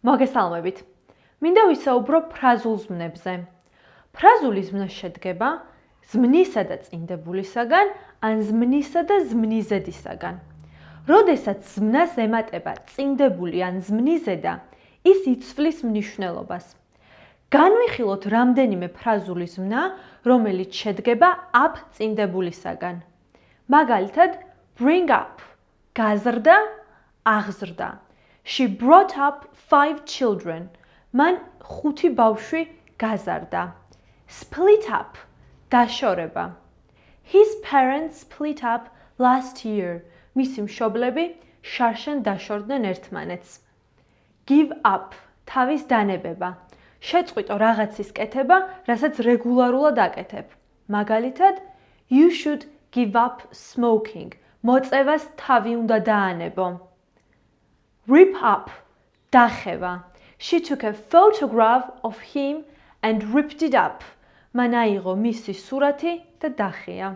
მოგესალმებით. მინდა ვისაუბრო ფრაზულ ზმნებზე. ფრაზული ზმნა შედგება ზმნისა და წინდებულისაგან, ან ზმნისა და ზმნიზედისაგან. როდესაც ზმნას ემატება წინდებული ან ზმნიზედა, ის იცვლის მნიშვნელობას. განვიხილოთ რამდენიმე ფრაზული ზმნა, რომელიც შედგება up წინდებულისაგან. მაგალითად, bring up, გაზრდა, აღზრდა. She brought up 5 children. მან 5 ბავშვი გაზარდა. Split up, დაშორება. His parents split up last year. მისი მშობლები შარშან დაშორდნენ ერთმანეთს. Give up, თავის დანებება. შეწყვიტო რაღაცის კეთება, რასაც რეგულარულად აკეთებ. მაგალითად, you should give up smoking. მოწევას თავი უნდა დაანებო. Rip up, დახევა. She took a photograph of him and ripped it up. მან აიღო მისი სურათი და დახია.